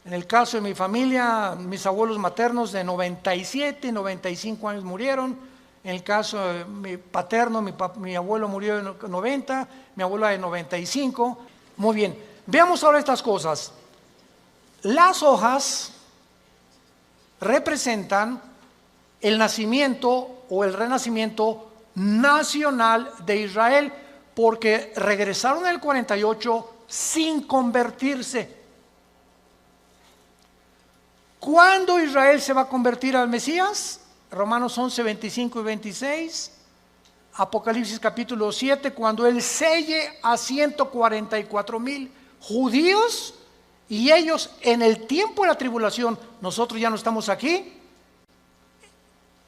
En el caso de mi familia, mis abuelos maternos de 97, 95 años murieron. En el caso de mi paterno, mi abuelo murió de 90, mi abuela de 95. Muy bien, veamos ahora estas cosas. Las hojas representan el nacimiento o el renacimiento nacional de Israel, porque regresaron en el 48 sin convertirse. ¿Cuándo Israel se va a convertir al Mesías? Romanos 11, 25 y 26. Apocalipsis capítulo 7, cuando Él selle a 144,000 judíos, y ellos en el tiempo de la tribulación, nosotros ya no estamos aquí.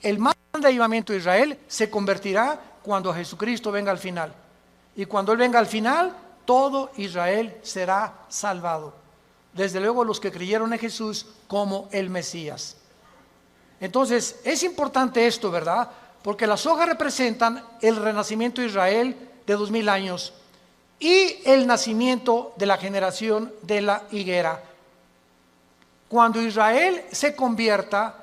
El más grande avivamiento de Israel se convertirá cuando Jesucristo venga al final. Y cuando Él venga al final, todo Israel será salvado. Desde luego los que creyeron en Jesús como el Mesías. Entonces, es importante esto, ¿verdad? Porque las hojas representan el renacimiento de Israel de 2000 años y el nacimiento de la generación de la higuera. Cuando Israel se convierta,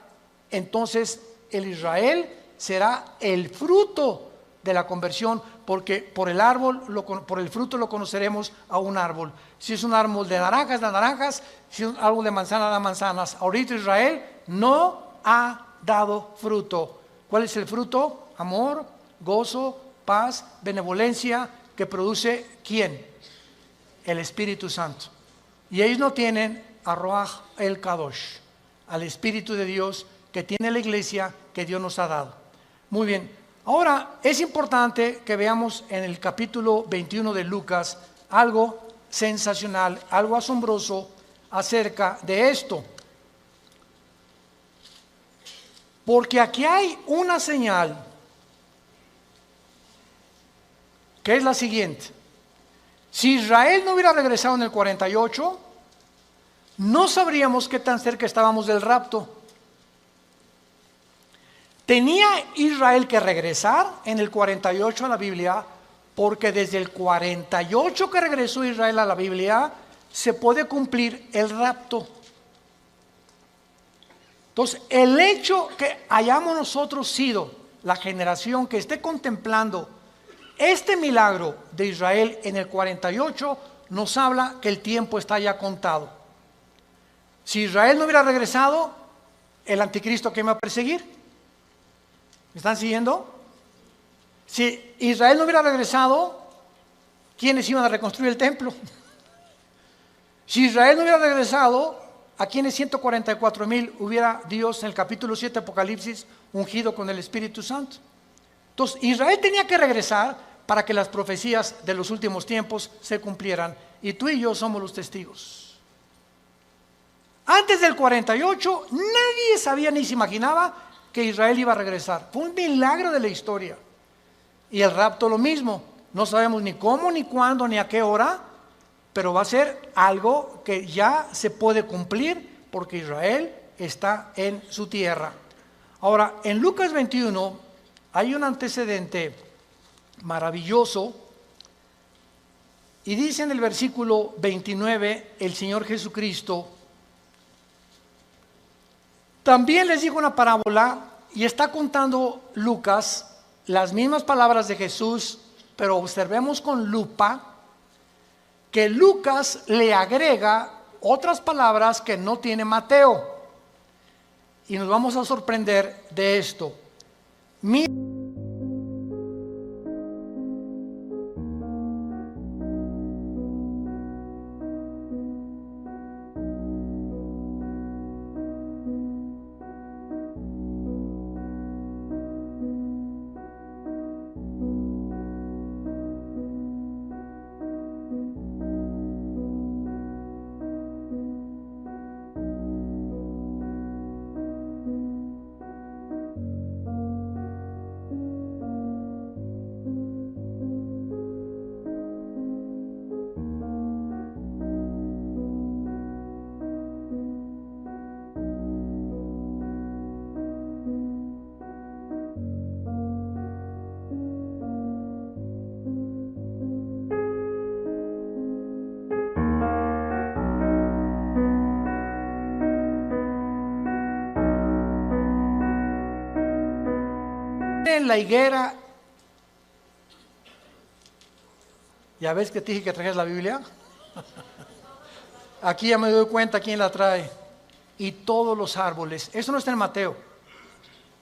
entonces el Israel será el fruto de la conversión, porque por el árbol, por el fruto lo conoceremos a un árbol. Si es un árbol de naranjas, da naranjas; si es un árbol de manzanas, da manzanas. Ahorita Israel no ha dado fruto. ¿Cuál es el fruto? Amor, gozo, paz, benevolencia, que produce ¿quién? El Espíritu Santo. Y ellos no tienen a Ruach el Kadosh, al Espíritu de Dios que tiene la iglesia que Dios nos ha dado. Muy bien, ahora es importante que veamos en el capítulo 21 de Lucas algo sensacional, algo asombroso acerca de esto. Porque aquí hay una señal que es la siguiente. Si Israel no hubiera regresado en el 48, no sabríamos qué tan cerca estábamos del rapto. Tenía Israel que regresar en el 48 a la Biblia, porque desde el 48 que regresó Israel a la Biblia, se puede cumplir el rapto. Entonces, el hecho que hayamos nosotros sido la generación que esté contemplando este milagro de Israel en el 48, nos habla que el tiempo está ya contado. Si Israel no hubiera regresado, el anticristo, ¿qué me va a perseguir? ¿Me están siguiendo? Si Israel no hubiera regresado, ¿quiénes iban a reconstruir el templo? Si Israel no hubiera regresado, ¿a quiénes 144,000 hubiera Dios en el capítulo 7 de Apocalipsis ungido con el Espíritu Santo? Entonces, Israel tenía que regresar para que las profecías de los últimos tiempos se cumplieran. Y tú y yo somos los testigos. Antes del 48, nadie sabía ni se imaginaba que Israel iba a regresar. Fue un milagro de la historia. Y el rapto lo mismo. No sabemos ni cómo, ni cuándo, ni a qué hora, pero va a ser algo que ya se puede cumplir porque Israel está en su tierra. Ahora, en Lucas 21 hay un antecedente maravilloso y dice en el versículo 29 el Señor Jesucristo: también les dijo una parábola, y está contando Lucas las mismas palabras de Jesús, pero observemos con lupa que Lucas le agrega otras palabras que no tiene Mateo. Y nos vamos a sorprender de esto. En la higuera, ya ves que te dije que trajes la Biblia. Aquí ya me doy cuenta quién la trae. Y todos los árboles. Eso no está en Mateo.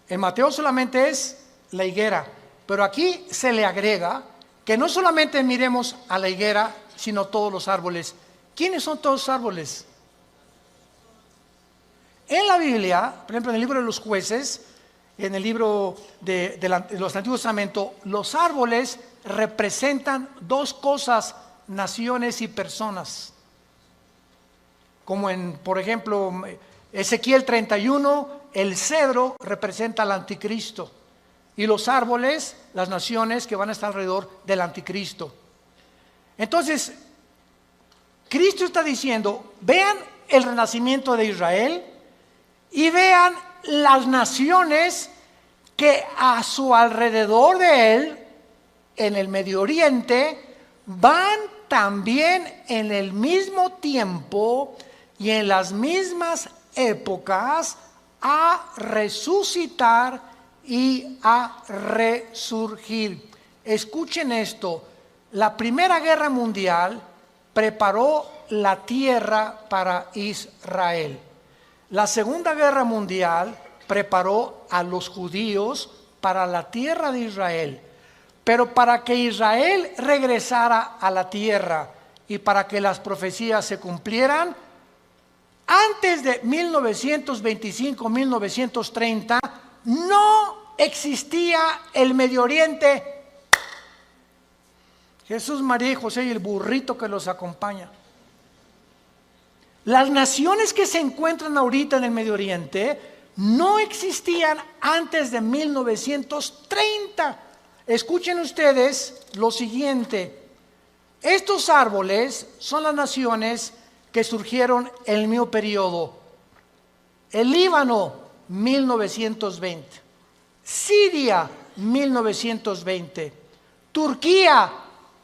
En Mateo solamente es la higuera, pero aquí se le agrega que no solamente miremos a la higuera, sino todos los árboles. ¿Quiénes son todos los árboles? En la Biblia, por ejemplo, en el libro de los Jueces, en el libro de los Antiguos Testamentos, los árboles representan dos cosas: naciones y personas. Como en, por ejemplo, Ezequiel 31, el cedro representa al anticristo, y los árboles, las naciones que van a estar alrededor del anticristo. Entonces, Cristo está diciendo: vean el renacimiento de Israel y vean las naciones que a su alrededor de él, en el Medio Oriente, van también en el mismo tiempo y en las mismas épocas a resucitar y a resurgir. Escuchen esto: la Primera Guerra Mundial preparó la tierra para Israel. La Segunda Guerra Mundial preparó a los judíos para la tierra de Israel. Pero para que Israel regresara a la tierra y para que las profecías se cumplieran, antes de 1925-1930 no existía el Medio Oriente. Jesús, María y José y el burrito que los acompaña. Las naciones que se encuentran ahorita en el Medio Oriente no existían antes de 1930. Escuchen ustedes lo siguiente: estos árboles son las naciones que surgieron en el mismo periodo. El Líbano, 1920. Siria, 1920. Turquía,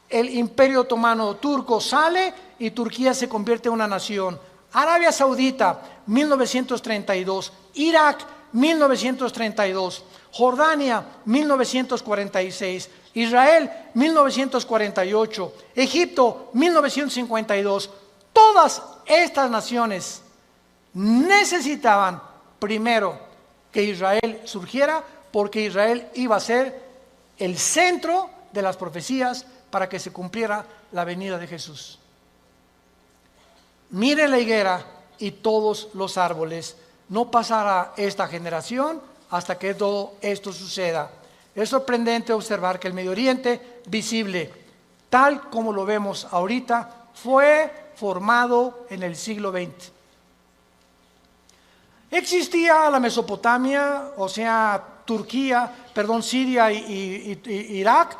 el Imperio Otomano turco sale y Turquía se convierte en una nación. Arabia Saudita, 1932. Irak, 1932. Jordania, 1946. Israel, 1948. Egipto, 1952. Todas estas naciones necesitaban primero que Israel surgiera, porque Israel iba a ser el centro de las profecías para que se cumpliera la venida de Jesús. Miren la higuera y todos los árboles. No pasará esta generación hasta que todo esto suceda. Es sorprendente observar que el Medio Oriente visible, tal como lo vemos ahorita, fue formado en el siglo XX. Existía la Mesopotamia, o sea, Siria y Irak,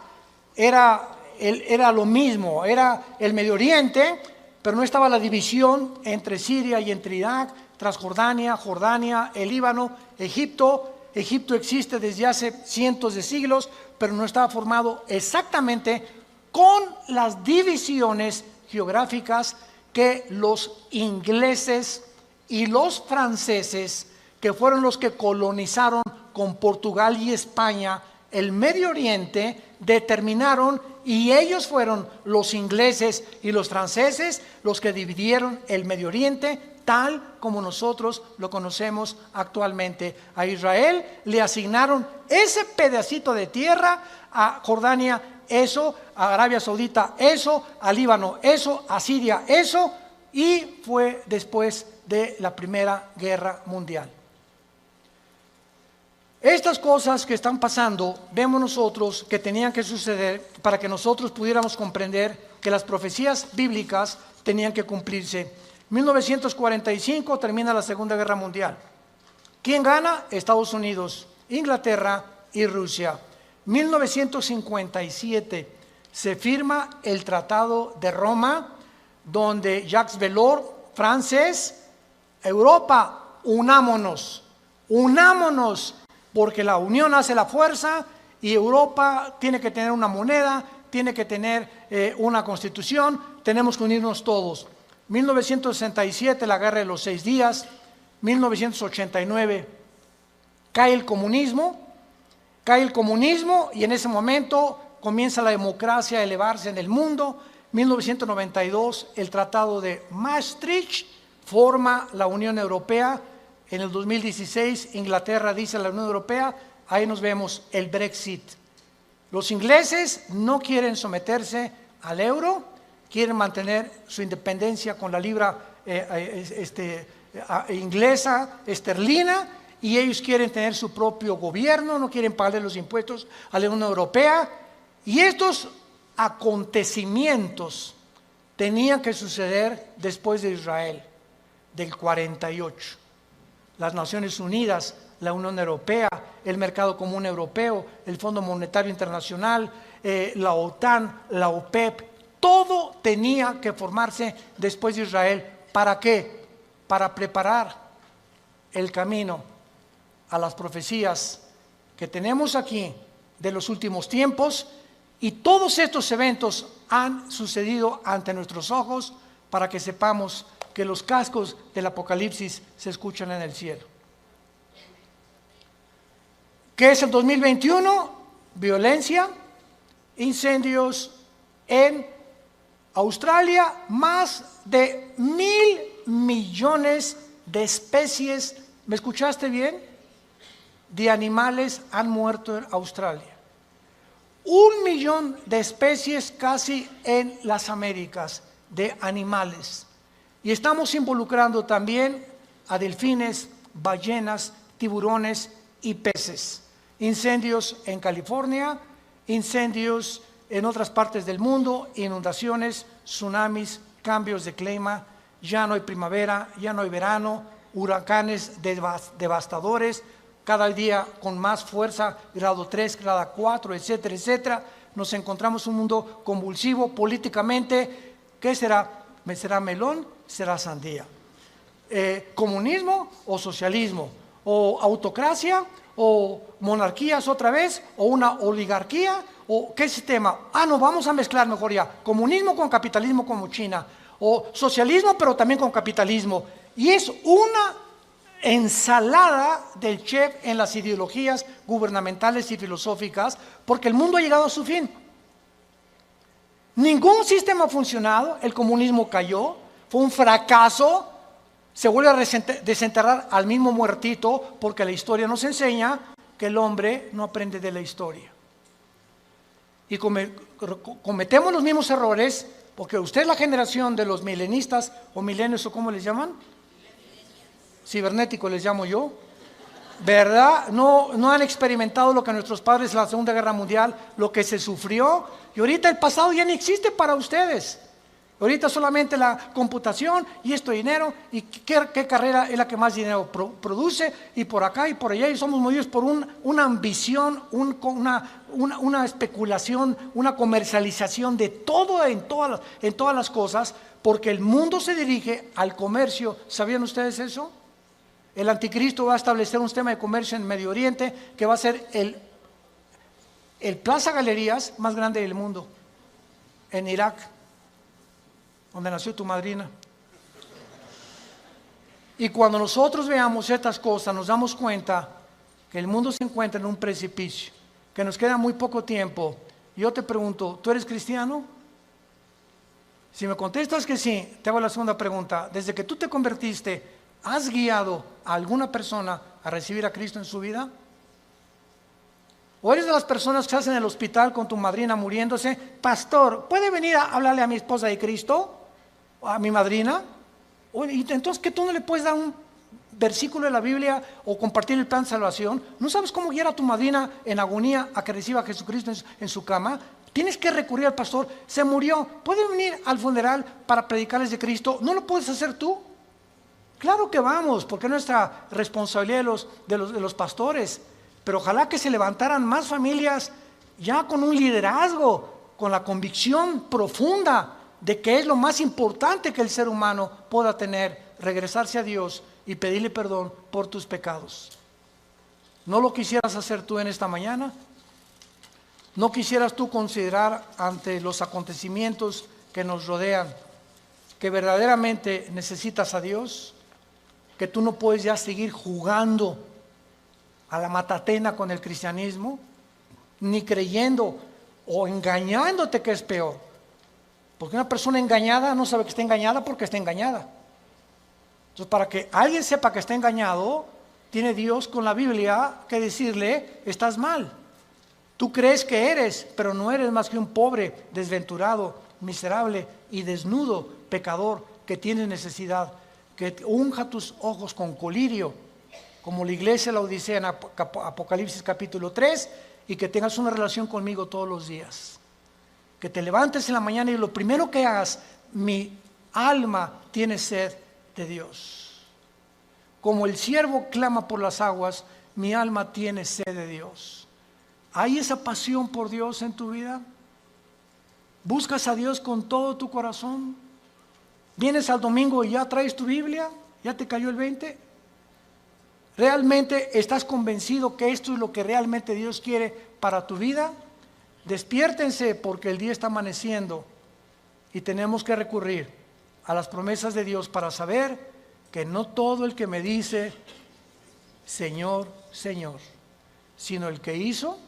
era lo mismo, era el Medio Oriente, pero no estaba la división entre Siria y entre Irak, Transjordania, Jordania, el Líbano, Egipto. Egipto existe desde hace cientos de siglos, pero no estaba formado exactamente con las divisiones geográficas que los ingleses y los franceses, que fueron los que colonizaron con Portugal y España el Medio Oriente, determinaron, y ellos fueron los ingleses y los franceses los que dividieron el Medio Oriente tal como nosotros lo conocemos actualmente. A Israel le asignaron ese pedacito de tierra, a Jordania eso, a Arabia Saudita eso, a Líbano eso, a Siria eso, y fue después de la Primera Guerra Mundial. Estas cosas que están pasando, vemos nosotros que tenían que suceder para que nosotros pudiéramos comprender que las profecías bíblicas tenían que cumplirse. 1945 termina la Segunda Guerra Mundial. ¿Quién gana? Estados Unidos, Inglaterra y Rusia. 1957 se firma el Tratado de Roma, donde Jacques Delors, francés, Europa, unámonos, porque la unión hace la fuerza y Europa tiene que tener una moneda, tiene que tener una constitución, tenemos que unirnos todos. 1967, la Guerra de los 6 días. 1989, cae el comunismo y en ese momento comienza la democracia a elevarse en el mundo. 1992, el Tratado de Maastricht forma la Unión Europea. En el 2016, Inglaterra dice a la Unión Europea, ahí nos vemos, el Brexit. Los ingleses no quieren someterse al euro, quieren mantener su independencia con la libra inglesa, esterlina, y ellos quieren tener su propio gobierno, no quieren pagarle los impuestos a la Unión Europea. Y estos acontecimientos tenían que suceder después de Israel, del 48. Las Naciones Unidas, la Unión Europea, el Mercado Común Europeo, el Fondo Monetario Internacional, la OTAN, la OPEP, todo tenía que formarse después de Israel. ¿Para qué? Para preparar el camino a las profecías que tenemos aquí de los últimos tiempos, y todos estos eventos han sucedido ante nuestros ojos para que sepamos que los cascos del Apocalipsis se escuchan en el cielo. ¿Qué es el 2021? Violencia, incendios en Australia, más de 1.000 millones de especies, ¿me escuchaste bien?, de animales han muerto en Australia. 1 millón de especies casi en las Américas de animales. Y estamos involucrando también a delfines, ballenas, tiburones y peces. Incendios en California, incendios en otras partes del mundo, inundaciones, tsunamis, cambios de clima, ya no hay primavera, ya no hay verano, huracanes devastadores, cada día con más fuerza, grado 3, grado 4, etcétera, etcétera. Nos encontramos en un mundo convulsivo políticamente. ¿Qué será? ¿Será melón? ¿Será sandía? ¿Comunismo o socialismo? ¿O autocracia? ¿O monarquías otra vez? ¿O una oligarquía? ¿O qué sistema? No, vamos a mezclar mejor ya. Comunismo con capitalismo como China. O socialismo pero también con capitalismo. Y es una ensalada del chef en las ideologías gubernamentales y filosóficas, porque el mundo ha llegado a su fin. Ningún sistema ha funcionado, el comunismo cayó, fue un fracaso, se vuelve a desenterrar al mismo muertito, porque la historia nos enseña que el hombre no aprende de la historia. Y cometemos los mismos errores, porque usted es la generación de los milenistas o milenios, o ¿cómo les llaman? Cibernético les llamo yo, ¿verdad? No han experimentado lo que nuestros padres en la Segunda Guerra Mundial, lo que se sufrió, y ahorita el pasado ya no existe para ustedes. Ahorita solamente la computación y esto dinero, y qué carrera es la que más dinero produce, y por acá y por allá, y somos movidos por una ambición, una especulación, una comercialización de todo en todas las cosas, porque el mundo se dirige al comercio. ¿Sabían ustedes eso? El anticristo va a establecer un sistema de comercio en Medio Oriente que va a ser el Plaza Galerías más grande del mundo, en Irak, donde nació tu madrina. Y cuando nosotros veamos estas cosas, nos damos cuenta que el mundo se encuentra en un precipicio, que nos queda muy poco tiempo. Yo te pregunto, ¿tú eres cristiano? Si me contestas que sí, te hago la segunda pregunta. Desde que tú te convertiste, ¿has guiado a alguna persona a recibir a Cristo en su vida? ¿O eres de las personas que estás en el hospital con tu madrina muriéndose? Pastor, ¿puede venir a hablarle a mi esposa de Cristo? ¿A mi madrina? Oye, entonces, ¿que tú no le puedes dar un versículo de la Biblia o compartir el plan de salvación? ¿No sabes cómo guiar a tu madrina en agonía a que reciba a Jesucristo en su cama? Tienes que recurrir al pastor. Se murió, ¿puede venir al funeral para predicarles de Cristo? ¿No lo puedes hacer tú? Claro que vamos, porque es nuestra responsabilidad de los pastores. Pero ojalá que se levantaran más familias ya con un liderazgo, con la convicción profunda de que es lo más importante que el ser humano pueda tener, regresarse a Dios y pedirle perdón por tus pecados. ¿No lo quisieras hacer tú en esta mañana? ¿No quisieras tú considerar ante los acontecimientos que nos rodean que verdaderamente necesitas a Dios? Que tú no puedes ya seguir jugando a la matatena con el cristianismo, ni creyendo o engañándote, que es peor. Porque una persona engañada no sabe que está engañada porque está engañada. Entonces, para que alguien sepa que está engañado, tiene Dios con la Biblia que decirle: estás mal. Tú crees que eres, pero no eres más que un pobre, desventurado, miserable y desnudo pecador que tiene necesidad. Que unja tus ojos con colirio, como la iglesia de la Odisea en Apocalipsis capítulo 3, y que tengas una relación conmigo todos los días. Que te levantes en la mañana y lo primero que hagas: mi alma tiene sed de Dios. Como el siervo clama por las aguas, mi alma tiene sed de Dios. ¿Hay esa pasión por Dios en tu vida? ¿Buscas a Dios con todo tu corazón? ¿Vienes al domingo y ya traes tu Biblia? ¿Ya te cayó el 20? ¿Realmente estás convencido que esto es lo que realmente Dios quiere para tu vida? Despiértense, porque el día está amaneciendo y tenemos que recurrir a las promesas de Dios para saber que no todo el que me dice Señor, Señor, sino el que hizo